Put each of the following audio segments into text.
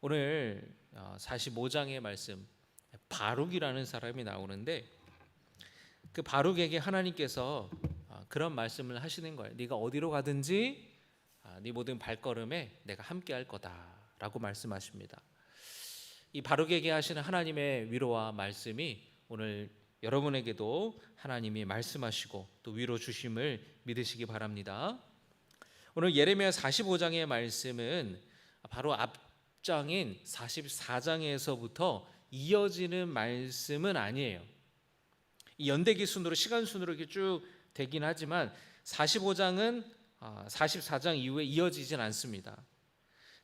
오늘 45장의 말씀, 바룩이라는 사람이 나오는데 그 바룩에게 하나님께서 그런 말씀을 하시는 거예요. 네가 어디로 가든지 네 모든 발걸음에 내가 함께 할 거다라고 말씀하십니다. 이 바룩에게 하시는 하나님의 위로와 말씀이 오늘 여러분에게도 하나님이 말씀하시고 또 위로 주심을 믿으시기 바랍니다. 오늘 예레미야 45장의 말씀은 바로 앞장인 44장에서부터 이어지는 말씀은 아니에요. 이 연대기 순으로 시간 순으로 이렇게 쭉 되긴 하지만 45장은 44장 이후에 이어지진 않습니다.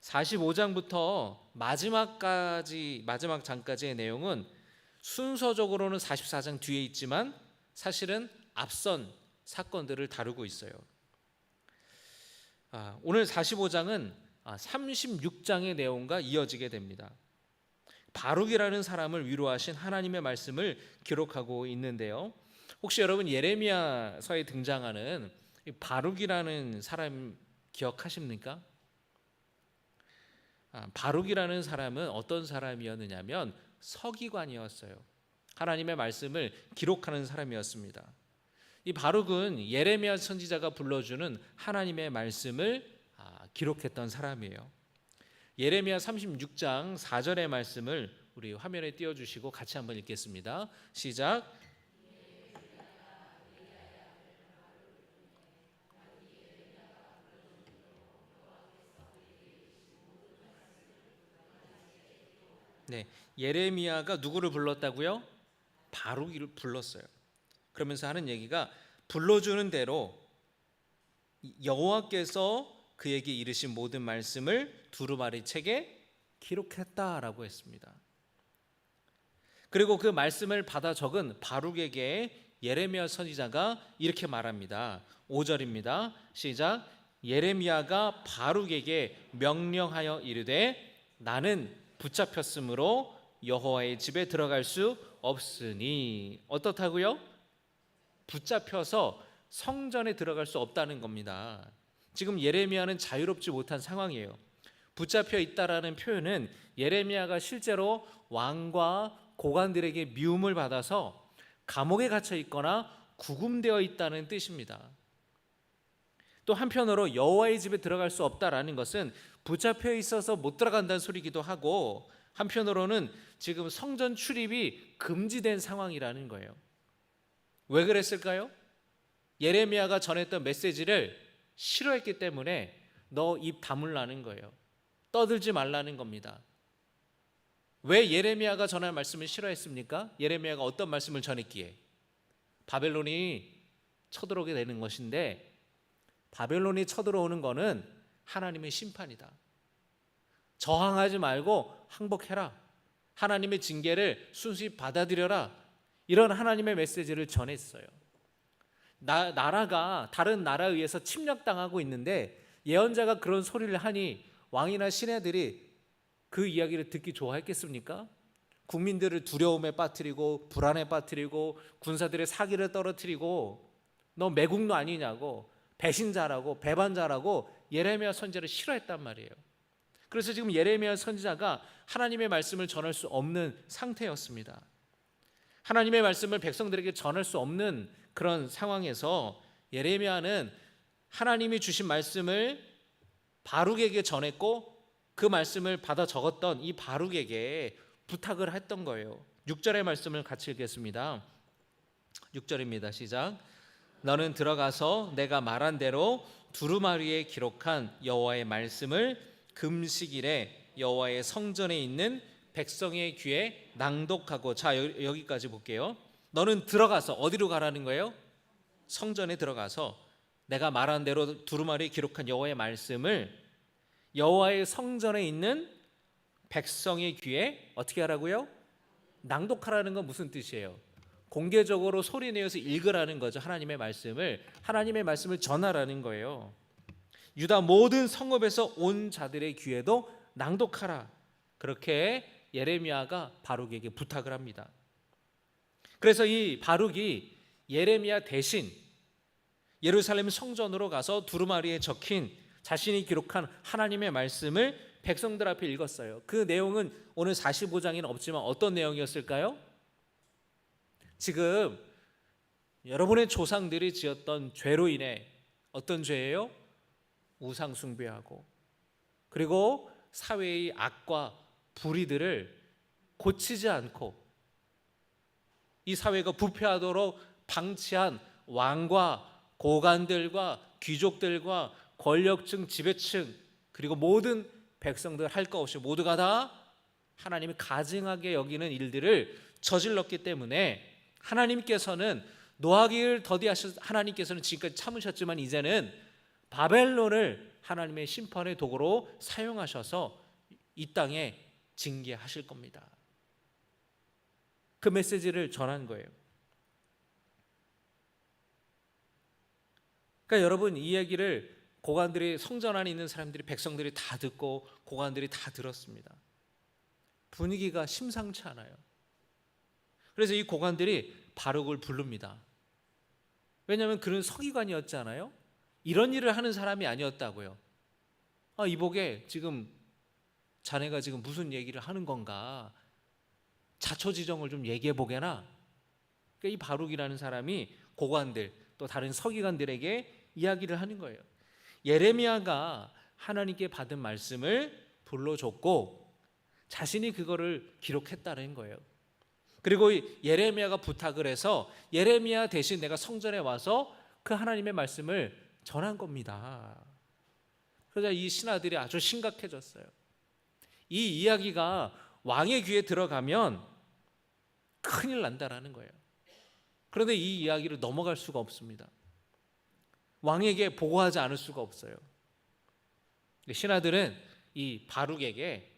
45장부터 마지막 장까지의 내용은 순서적으로는 44장 뒤에 있지만 사실은 앞선 사건들을 다루고 있어요. 오늘 45장은 36장의 내용과 이어지게 됩니다. 바룩이라는 사람을 위로하신 하나님의 말씀을 기록하고 있는데요. 혹시 여러분 예레미야서에 등장하는 바룩이라는 사람 기억하십니까? 바룩이라는 사람은 어떤 사람이었느냐면 서기관이었어요. 하나님의 말씀을 기록하는 사람이었습니다. 이 바룩은 예레미야 선지자가 불러주는 하나님의 말씀을 기록했던 사람이에요. 예레미야 36장 4절의 말씀을 우리 화면에 띄워주시고 같이 한번 읽겠습니다. 시작. 네, 예레미야가 누구를 불렀다고요? 바룩을 불렀어요. 그러면서 하는 얘기가 불러주는 대로 여호와께서 그에게 이르신 모든 말씀을 두루마리 책에 기록했다라고 했습니다. 그리고 그 말씀을 받아 적은 바룩에게 예레미야 선지자가 이렇게 말합니다. 5절입니다. 시작. 예레미야가 바룩에게 명령하여 이르되 나는 붙잡혔으므로 여호와의 집에 들어갈 수 없으니. 어떻다고요? 붙잡혀서 성전에 들어갈 수 없다는 겁니다. 지금 예레미야는 자유롭지 못한 상황이에요. 붙잡혀 있다라는 표현은 예레미야가 실제로 왕과 고관들에게 미움을 받아서 감옥에 갇혀 있거나 구금되어 있다는 뜻입니다. 또 한편으로 여호와의 집에 들어갈 수 없다라는 것은 붙잡혀 있어서 못 들어간다는 소리기도 하고 한편으로는 지금 성전 출입이 금지된 상황이라는 거예요. 왜 그랬을까요? 예레미야가 전했던 메시지를 싫어했기 때문에 너 입 다물라는 거예요. 떠들지 말라는 겁니다. 왜 예레미야가 전할 말씀을 싫어했습니까? 예레미야가 어떤 말씀을 전했기에? 바벨론이 쳐들어오게 되는 것인데 바벨론이 쳐들어오는 것은 하나님의 심판이다. 저항하지 말고 항복해라. 하나님의 징계를 순수히 받아들여라. 이런 하나님의 메시지를 전했어요. 나라가 다른 나라에 의해서 침략당하고 있는데 예언자가 그런 소리를 하니 왕이나 신하들이 그 이야기를 듣기 좋아했겠습니까? 국민들을 두려움에 빠뜨리고 불안에 빠뜨리고 군사들의 사기를 떨어뜨리고 너 매국노 아니냐고 배신자라고 배반자라고 예레미야 선지자를 싫어했단 말이에요. 그래서 지금 예레미야 선지자가 하나님의 말씀을 전할 수 없는 상태였습니다. 하나님의 말씀을 백성들에게 전할 수 없는 그런 상황에서 예레미야는 하나님이 주신 말씀을 바룩에게 전했고 그 말씀을 받아 적었던 이 바룩에게 부탁을 했던 거예요. 6절의 말씀을 같이 읽겠습니다. 6절입니다. 시작. 너는 들어가서 내가 말한 대로 두루마리에 기록한 여호와의 말씀을 금식일에 여호와의 성전에 있는 백성의 귀에 낭독하고. 자, 여기까지 볼게요. 너는 들어가서 어디로 가라는 거예요? 성전에 들어가서 내가 말한 대로 두루마리에 기록한 여호와의 말씀을 여호와의 성전에 있는 백성의 귀에 어떻게 하라고요? 낭독하라는 건 무슨 뜻이에요? 공개적으로 소리내어서 읽으라는 거죠. 하나님의 말씀을 전하라는 거예요. 유다 모든 성읍에서 온 자들의 귀에도 낭독하라. 그렇게 예레미야가 바룩에게 부탁을 합니다. 그래서 이 바룩이 예레미야 대신 예루살렘 성전으로 가서 두루마리에 적힌 자신이 기록한 하나님의 말씀을 백성들 앞에 읽었어요. 그 내용은 오늘 45장에는 없지만 어떤 내용이었을까요? 지금 여러분의 조상들이 지었던 죄로 인해 어떤 죄예요? 우상 숭배하고 그리고 사회의 악과 불의들을 고치지 않고 이 사회가 부패하도록 방치한 왕과 고관들과 귀족들과 권력층, 지배층 그리고 모든 백성들 할 것 없이 모두가 다 하나님이 가증하게 여기는 일들을 저질렀기 때문에 하나님께서는 노하기를 더디하셔서 하나님께서는 지금까지 참으셨지만 이제는 바벨론을 하나님의 심판의 도구로 사용하셔서 이 땅에 징계하실 겁니다. 그 메시지를 전한 거예요. 그러니까 여러분 이 얘기를 고관들이 성전 안에 있는 사람들이 백성들이 다 듣고 고관들이 다 들었습니다. 분위기가 심상치 않아요. 그래서 이 고관들이 바룩을 부릅니다. 왜냐하면 그는 서기관이었잖아요. 이런 일을 하는 사람이 아니었다고요. 이복에 지금 자네가 지금 무슨 얘기를 하는 건가? 자초지정을 좀 얘기해 보게나. 그러니까 이 바룩이라는 사람이 고관들 또 다른 서기관들에게 이야기를 하는 거예요. 예레미야가 하나님께 받은 말씀을 불러줬고 자신이 그거를 기록했다는 거예요. 그리고 예레미야가 부탁을 해서 예레미야 대신 내가 성전에 와서 그 하나님의 말씀을 전한 겁니다. 그러자 이 신하들이 아주 심각해졌어요. 이 이야기가 왕의 귀에 들어가면 큰일 난다라는 거예요. 그런데 이 이야기를 넘어갈 수가 없습니다. 왕에게 보고하지 않을 수가 없어요. 신하들은 이 바룩에게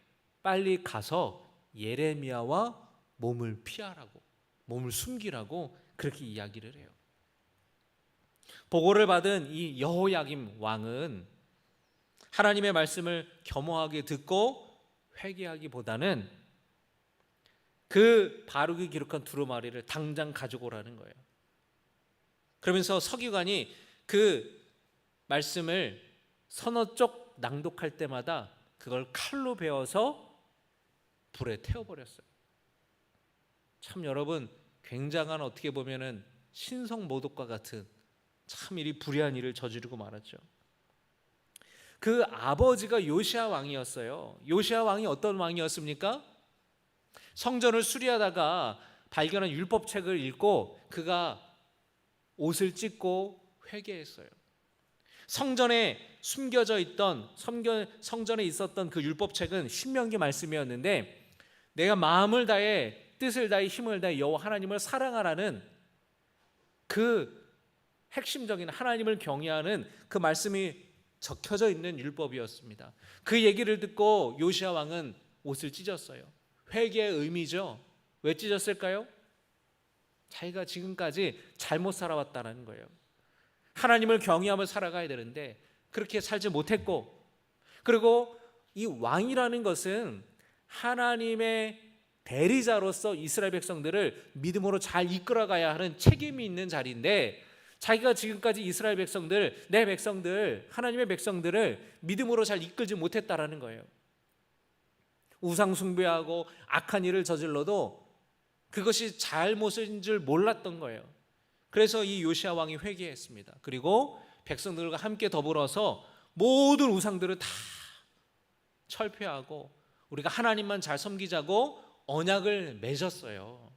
빨리 가서 예레미야와 몸을 피하라고, 몸을 숨기라고 그렇게 이야기를 해요. 보고를 받은 이 여호야김 왕은 하나님의 말씀을 겸허하게 듣고 회개하기보다는 그 바룩이 기록한 두루마리를 당장 가지고 오라는 거예요. 그러면서 서기관이 그 말씀을 서너 쪽 낭독할 때마다 그걸 칼로 베어서 불에 태워버렸어요. 참 여러분 굉장한 어떻게 보면은 신성모독과 같은 참 일이 불의한 일을 저지르고 말았죠. 그 아버지가 요시야 왕이었어요. 요시야 왕이 어떤 왕이었습니까? 성전을 수리하다가 발견한 율법책을 읽고 그가 옷을 찢고 회개했어요. 성전에 숨겨져 있던 성전에 있었던 그 율법책은 신명기 말씀이었는데 내가 마음을 다해 뜻을 다해 힘을 다해 여호와 하나님을 사랑하라는 그 핵심적인 하나님을 경외하는 그 말씀이 적혀져 있는 율법이었습니다. 그 얘기를 듣고 요시야 왕은 옷을 찢었어요. 회개의 의미죠. 왜 찢었을까요? 자기가 지금까지 잘못 살아왔다는 거예요. 하나님을 경외하며 살아가야 되는데 그렇게 살지 못했고, 그리고 이 왕이라는 것은 하나님의 대리자로서 이스라엘 백성들을 믿음으로 잘 이끌어가야 하는 책임이 있는 자리인데 자기가 지금까지 이스라엘 백성들, 내 백성들, 하나님의 백성들을 믿음으로 잘 이끌지 못했다라는 거예요. 우상 숭배하고 악한 일을 저질러도 그것이 잘못인 줄 몰랐던 거예요. 그래서 이 요시야 왕이 회개했습니다. 그리고 백성들과 함께 더불어서 모든 우상들을 다 철폐하고 우리가 하나님만 잘 섬기자고 언약을 맺었어요.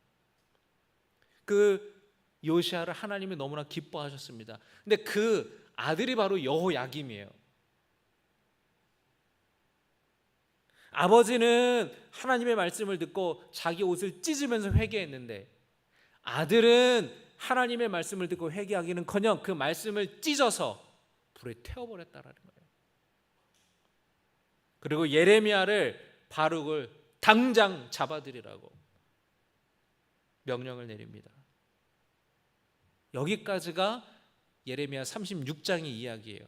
그 요시야를 하나님이 너무나 기뻐하셨습니다. 근데 그 아들이 바로 여호야김이에요. 아버지는 하나님의 말씀을 듣고 자기 옷을 찢으면서 회개했는데 아들은 하나님의 말씀을 듣고 회개하기는커녕 그 말씀을 찢어서 불에 태워버렸다라는 거예요. 그리고 예레미야를 바룩을 당장 잡아들이라고 명령을 내립니다. 여기까지가 예레미야 36장의 이야기예요.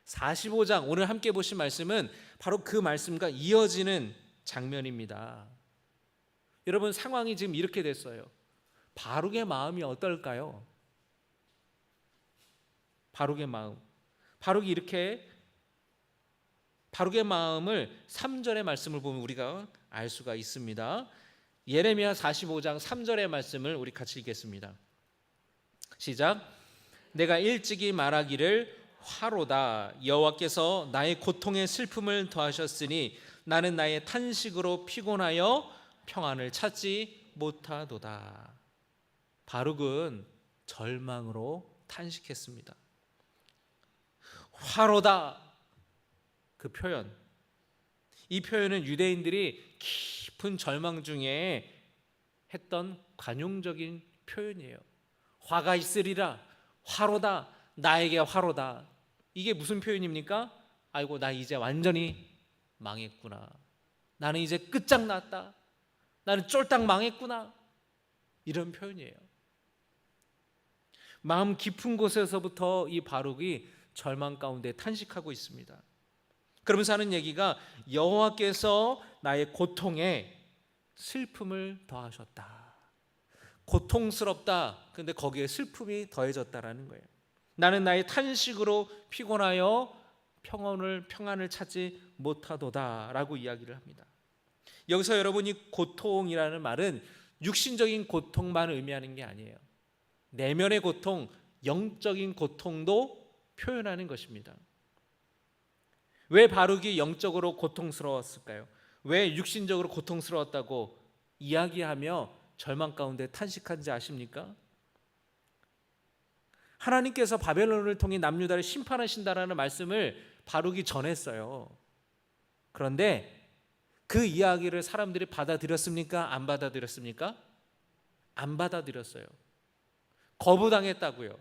45장 오늘 함께 보신 말씀은 바로 그 말씀과 이어지는 장면입니다. 여러분 상황이 지금 이렇게 됐어요. 바룩의 마음이 어떨까요? 바룩의 마음. 바룩이 이렇게 바룩의 마음을 3절의 말씀을 보면 우리가 알 수가 있습니다. 예레미야 45장 3절의 말씀을 우리 같이 읽겠습니다. 시작. 내가 일찍이 말하기를 화로다. 여호와께서 나의 고통의 슬픔을 더하셨으니 나는 나의 탄식으로 피곤하여 평안을 찾지 못하도다. 바룩은 절망으로 탄식했습니다. 화로다. 그 표현, 이 표현은 유대인들이 깊은 절망 중에 했던 관용적인 표현이에요. 화가 있으리라. 화로다. 나에게 화로다. 이게 무슨 표현입니까? 아이고, 나 이제 완전히 망했구나. 나는 이제 끝장났다. 나는 쫄딱 망했구나. 이런 표현이에요. 마음 깊은 곳에서부터 이 바룩이 절망 가운데 탄식하고 있습니다. 그러면서 하는 얘기가 여호와께서 나의 고통에 슬픔을 더하셨다. 고통스럽다. 근데 거기에 슬픔이 더해졌다라는 거예요. 나는 나의 탄식으로 피곤하여 평안을 찾지 못하도다라고 이야기를 합니다. 여기서 여러분이 고통이라는 말은 육신적인 고통만 의미하는 게 아니에요. 내면의 고통, 영적인 고통도 표현하는 것입니다. 왜 바룩이 영적으로 고통스러웠을까요? 왜 육신적으로 고통스러웠다고 이야기하며 절망 가운데 탄식한지 아십니까? 하나님께서 바벨론을 통해 남유다를 심판하신다라는 말씀을 바룩이 전했어요. 그런데 그 이야기를 사람들이 받아들였습니까? 안 받아들였습니까? 안 받아들였어요. 거부당했다고요.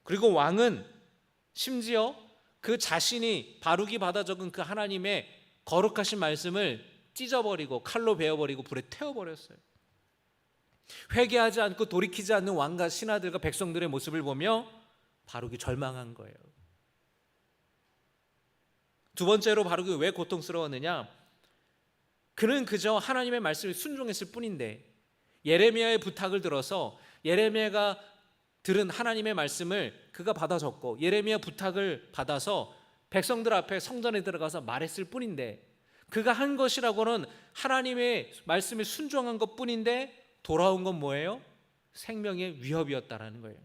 그리고 왕은 심지어 그 자신이 바룩이 받아 적은 그 하나님의 거룩하신 말씀을 찢어버리고 칼로 베어버리고 불에 태워버렸어요. 회개하지 않고 돌이키지 않는 왕과 신하들과 백성들의 모습을 보며 바룩이 절망한 거예요. 두 번째로 바룩이 왜 고통스러웠느냐? 그는 그저 하나님의 말씀에 순종했을 뿐인데 예레미야의 부탁을 들어서 예레미야가 들은 하나님의 말씀을 그가 받아 적고 예레미야 부탁을 받아서 백성들 앞에 성전에 들어가서 말했을 뿐인데 그가 한 것이라고는 하나님의 말씀에 순종한 것 뿐인데 돌아온 건 뭐예요? 생명의 위협이었다라는 거예요.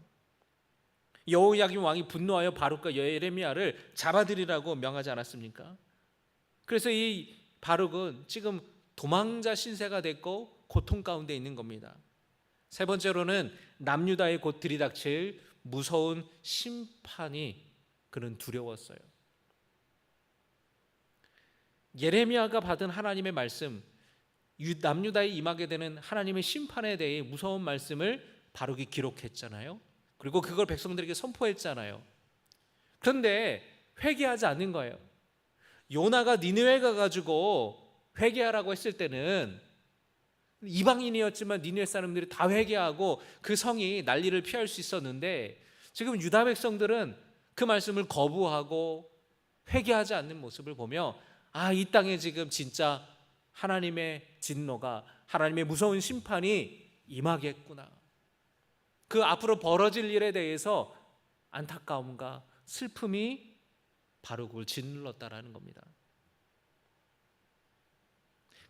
여호야김 왕이 분노하여 바룩과 예레미야를 잡아들이라고 명하지 않았습니까? 그래서 이 바룩은 지금 도망자 신세가 됐고 고통 가운데 있는 겁니다. 세 번째로는 남유다에 곧 들이닥칠 무서운 심판이 그는 두려웠어요. 예레미야가 받은 하나님의 말씀, 남유다에 임하게 되는 하나님의 심판에 대해 무서운 말씀을 바룩이 기록했잖아요. 그리고 그걸 백성들에게 선포했잖아요. 그런데 회개하지 않는 거예요. 요나가 니느웨 가가지고 회개하라고 했을 때는 이방인이었지만 니느웨 사람들이 다 회개하고 그 성이 난리를 피할 수 있었는데 지금 유다 백성들은 그 말씀을 거부하고 회개하지 않는 모습을 보며 이 땅에 지금 진짜 하나님의 진노가, 하나님의 무서운 심판이 임하겠구나. 그 앞으로 벌어질 일에 대해서 안타까움과 슬픔이 바룩을 짓눌렀다라는 겁니다.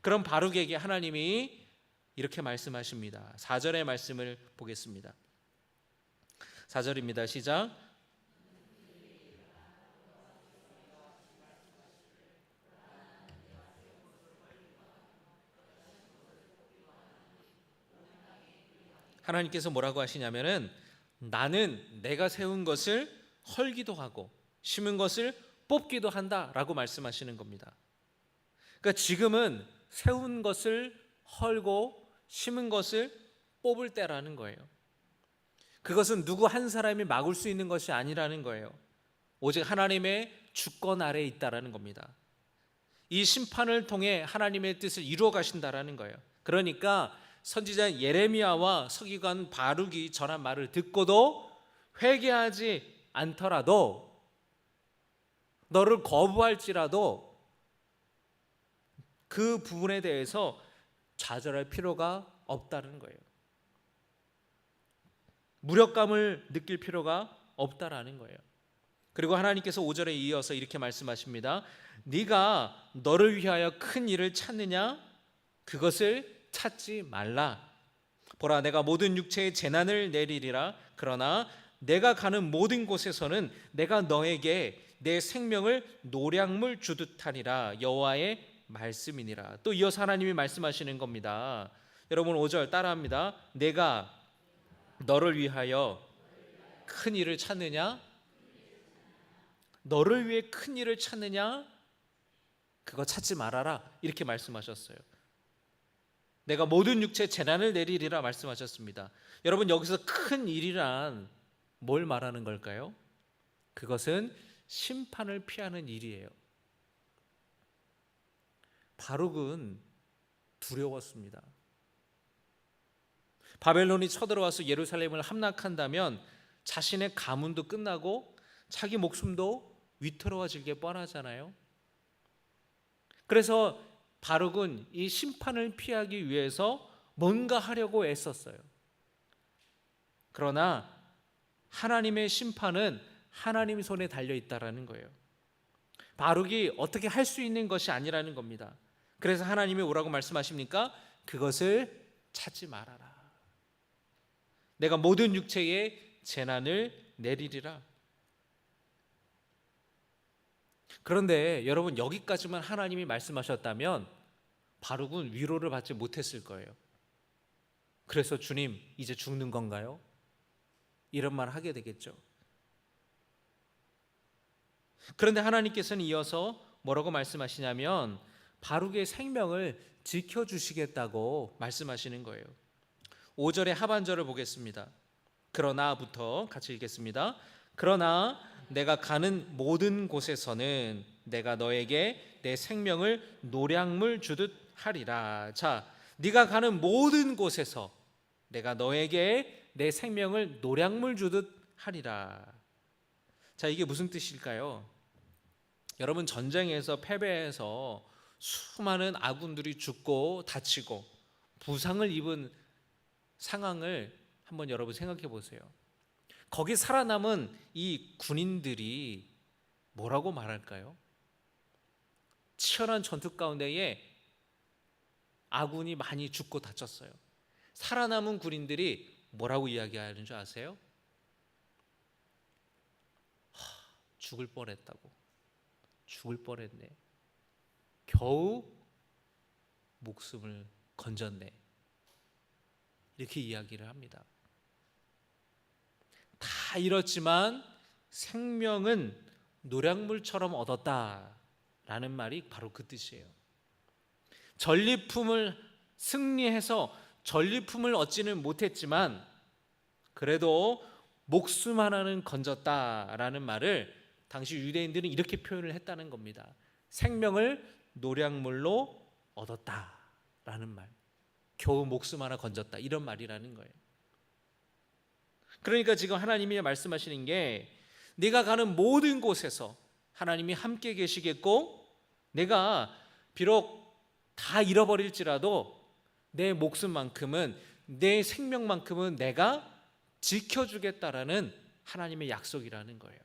그럼 바룩에게 하나님이 이렇게 말씀하십니다. 4절의 말씀을 보겠습니다. 4절입니다. 시작. 하나님께서 뭐라고 하시냐면은 나는 내가 세운 것을 헐기도 하고 심은 것을 뽑기도 한다라고 말씀하시는 겁니다. 그러니까 지금은 세운 것을 헐고 심은 것을 뽑을 때라는 거예요. 그것은 누구 한 사람이 막을 수 있는 것이 아니라는 거예요. 오직 하나님의 주권 아래에 있다라는 겁니다. 이 심판을 통해 하나님의 뜻을 이루어 가신다라는 거예요. 그러니까 선지자 예레미야와 서기관 바룩이 전한 말을 듣고도 회개하지 않더라도 너를 거부할지라도 그 부분에 대해서 좌절할 필요가 없다는 거예요. 무력감을 느낄 필요가 없다라는 거예요. 그리고 하나님께서 5절에 이어서 이렇게 말씀하십니다. 네가 너를 위하여 큰 일을 찾느냐? 그것을 찾지 말라. 보라, 내가 모든 육체에 재난을 내리리라. 그러나 내가 가는 모든 곳에서는 내가 너에게 내 생명을 노량물 주듯 하리라. 여호와의 말씀이니라. 또 이어서 하나님이 말씀하시는 겁니다. 여러분 5절 따라합니다. 내가 너를 위하여 큰 일을 찾느냐? 너를 위해 큰 일을 찾느냐? 그거 찾지 말아라. 이렇게 말씀하셨어요. 내가 모든 육체에 재난을 내리리라 말씀하셨습니다. 여러분 여기서 큰 일이란 뭘 말하는 걸까요? 그것은 심판을 피하는 일이에요. 바룩은 두려웠습니다. 바벨론이 쳐들어와서 예루살렘을 함락한다면 자신의 가문도 끝나고 자기 목숨도 위태로워질 게 뻔하잖아요. 그래서 바룩은 이 심판을 피하기 위해서 뭔가 하려고 애썼어요. 그러나 하나님의 심판은 하나님 손에 달려 있다라는 거예요. 바룩이 어떻게 할 수 있는 것이 아니라는 겁니다. 그래서 하나님이 뭐라고 말씀하십니까? 그것을 찾지 말아라. 내가 모든 육체에 재난을 내리리라. 그런데 여러분 여기까지만 하나님이 말씀하셨다면 바룩은 위로를 받지 못했을 거예요. 그래서 주님 이제 죽는 건가요? 이런 말 하게 되겠죠. 그런데 하나님께서는 이어서 뭐라고 말씀하시냐면 바룩의 생명을 지켜주시겠다고 말씀하시는 거예요. 5절의 하반절을 보겠습니다. 그러나부터 같이 읽겠습니다. 그러나 내가 가는 모든 곳에서는 내가 너에게 내 생명을 노량물 주듯 하리라. 자, 네가 가는 모든 곳에서 내가 너에게 내 생명을 노량물 주듯 하리라. 자, 이게 무슨 뜻일까요? 여러분 전쟁에서 패배해서 수많은 아군들이 죽고 다치고 부상을 입은 상황을 한번 여러분 생각해 보세요. 거기 살아남은 이 군인들이 뭐라고 말할까요? 치열한 전투 가운데에 아군이 많이 죽고 다쳤어요. 살아남은 군인들이 뭐라고 이야기하는 줄 아세요? 죽을 뻔했다고. 죽을 뻔했네. 겨우 목숨을 건졌네. 이렇게 이야기를 합니다. 다 잃었지만 생명은 노량물처럼 얻었다라는 말이 바로 그 뜻이에요. 전리품을 승리해서 전리품을 얻지는 못했지만 그래도 목숨 하나는 건졌다라는 말을 당시 유대인들은 이렇게 표현을 했다는 겁니다. 생명을 노량물로 얻었다라는 말. 겨우 목숨 하나 건졌다 이런 말이라는 거예요. 그러니까 지금 하나님이 말씀하시는 게 네가 가는 모든 곳에서 하나님이 함께 계시겠고 내가 비록 다 잃어버릴지라도 내 목숨만큼은 내 생명만큼은 내가 지켜주겠다라는 하나님의 약속이라는 거예요.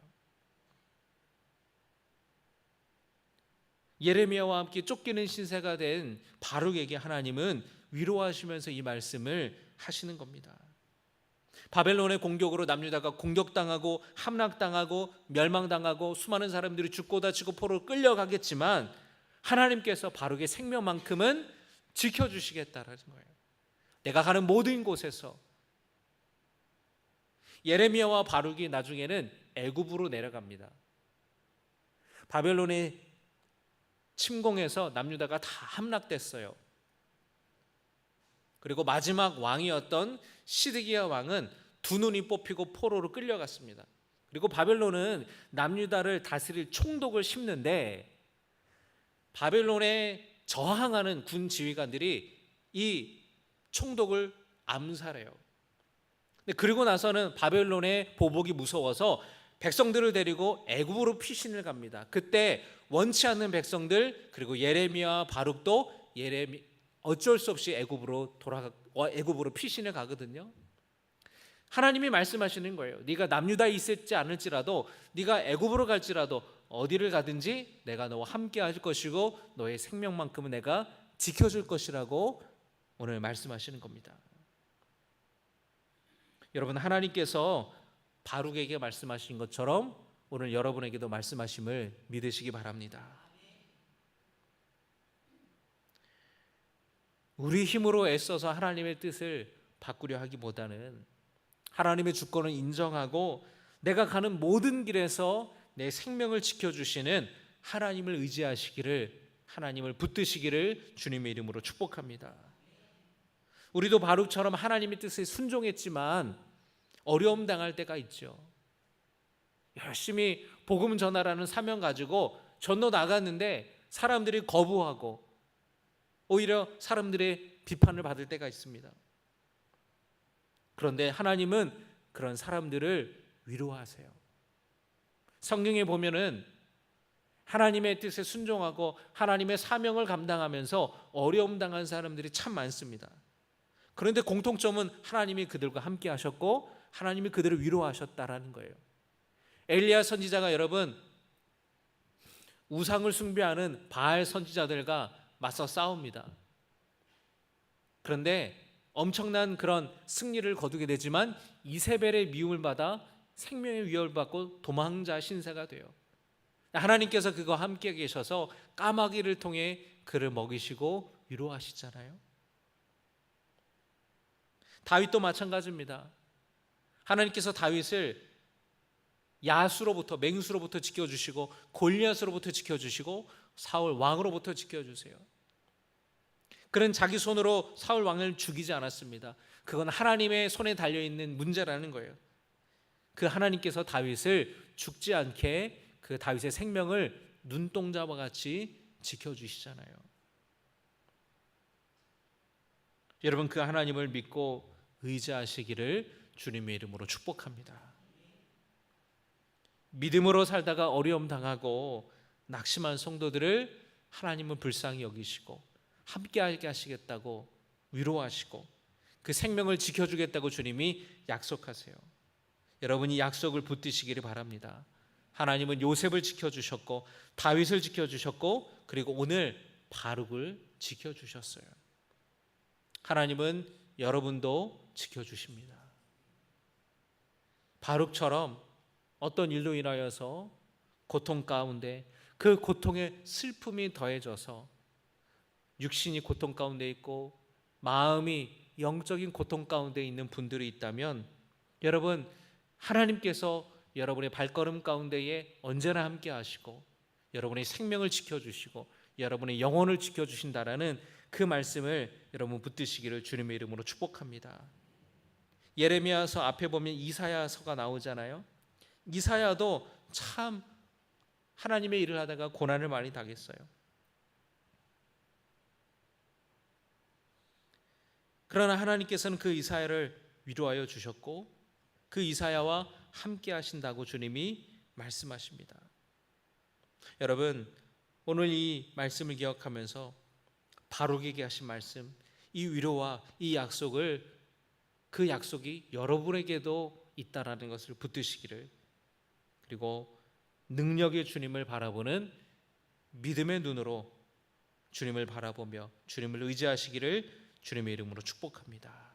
예레미야와 함께 쫓기는 신세가 된 바룩에게 하나님은 위로하시면서 이 말씀을 하시는 겁니다. 바벨론의 공격으로 남유다가 공격당하고 함락당하고 멸망당하고 수많은 사람들이 죽고 다치고 포로로 끌려가겠지만 하나님께서 바룩의 생명만큼은 지켜주시겠다라는 거예요. 내가 가는 모든 곳에서. 예레미야와 바룩이 나중에는 애굽으로 내려갑니다. 바벨론의 침공해서 남유다가 다 함락됐어요. 그리고 마지막 왕이었던 시드기야 왕은 두 눈이 뽑히고 포로로 끌려갔습니다. 그리고 바벨론은 남유다를 다스릴 총독을 심는데 바벨론에 저항하는 군 지휘관들이 이 총독을 암살해요. 그리고 나서는 바벨론의 보복이 무서워서 백성들을 데리고 애굽으로 피신을 갑니다. 그때 원치 않는 백성들 그리고 예레미야 바룩도 어쩔 수 없이 애굽으로 피신을 가거든요. 하나님이 말씀하시는 거예요. 네가 남유다에 있을지 않을지라도, 네가 애굽으로 갈지라도 어디를 가든지 내가 너와 함께 할 것이고 너의 생명만큼은 내가 지켜줄 것이라고 오늘 말씀하시는 겁니다. 여러분, 하나님께서 바룩에게 말씀하신 것처럼 오늘 여러분에게도 말씀하심을 믿으시기 바랍니다. 우리 힘으로 애써서 하나님의 뜻을 바꾸려 하기보다는 하나님의 주권을 인정하고 내가 가는 모든 길에서 내 생명을 지켜주시는 하나님을 의지하시기를, 하나님을 붙드시기를 주님의 이름으로 축복합니다. 우리도 바룩처럼 하나님의 뜻에 순종했지만 어려움 당할 때가 있죠. 열심히 복음 전하라는 사명 가지고 전도 나갔는데 사람들이 거부하고 오히려 사람들의 비판을 받을 때가 있습니다. 그런데 하나님은 그런 사람들을 위로하세요. 성경에 보면은 하나님의 뜻에 순종하고 하나님의 사명을 감당하면서 어려움 당한 사람들이 참 많습니다. 그런데 공통점은 하나님이 그들과 함께 하셨고 하나님이 그들을 위로하셨다라는 거예요. 엘리야 선지자가 여러분 우상을 숭배하는 바알 선지자들과 맞서 싸웁니다. 그런데 엄청난 그런 승리를 거두게 되지만 이세벨의 미움을 받아 생명의 위협을 받고 도망자 신세가 돼요. 하나님께서 그와 함께 계셔서 까마귀를 통해 그를 먹이시고 위로하시잖아요. 다윗도 마찬가지입니다. 하나님께서 다윗을 야수로부터, 맹수로부터 지켜주시고 골리앗으로부터 지켜주시고 사울 왕으로부터 지켜주세요. 그는 자기 손으로 사울 왕을 죽이지 않았습니다. 그건 하나님의 손에 달려있는 문제라는 거예요. 그 하나님께서 다윗을 죽지 않게 그 다윗의 생명을 눈동자와 같이 지켜주시잖아요. 여러분, 그 하나님을 믿고 의지하시기를 주님의 이름으로 축복합니다. 믿음으로 살다가 어려움 당하고 낙심한 성도들을 하나님은 불쌍히 여기시고 함께하게 하시겠다고 위로하시고 그 생명을 지켜주겠다고 주님이 약속하세요. 여러분이 약속을 붙드시기를 바랍니다. 하나님은 요셉을 지켜주셨고 다윗을 지켜주셨고 그리고 오늘 바룩을 지켜주셨어요. 하나님은 여러분도 지켜주십니다. 바룩처럼 어떤 일로 인하여서 고통 가운데 그 고통에 슬픔이 더해져서 육신이 고통 가운데 있고 마음이 영적인 고통 가운데 있는 분들이 있다면 여러분, 하나님께서 여러분의 발걸음 가운데에 언제나 함께 하시고 여러분의 생명을 지켜주시고 여러분의 영혼을 지켜주신다라는 그 말씀을 여러분 붙드시기를 주님의 이름으로 축복합니다. 예레미야서 앞에 보면 이사야서가 나오잖아요. 이사야도 참 하나님의 일을 하다가 고난을 많이 당했어요. 그러나 하나님께서는 그 이사야를 위로하여 주셨고 그 이사야와 함께 하신다고 주님이 말씀하십니다. 여러분, 오늘 이 말씀을 기억하면서 바룩에게 하신 말씀, 이 위로와 이 약속을, 그 약속이 여러분에게도 있다라는 것을 붙드시기를, 그리고 능력의 주님을 바라보는 믿음의 눈으로 주님을 바라보며 주님을 의지하시기를 주님의 이름으로 축복합니다.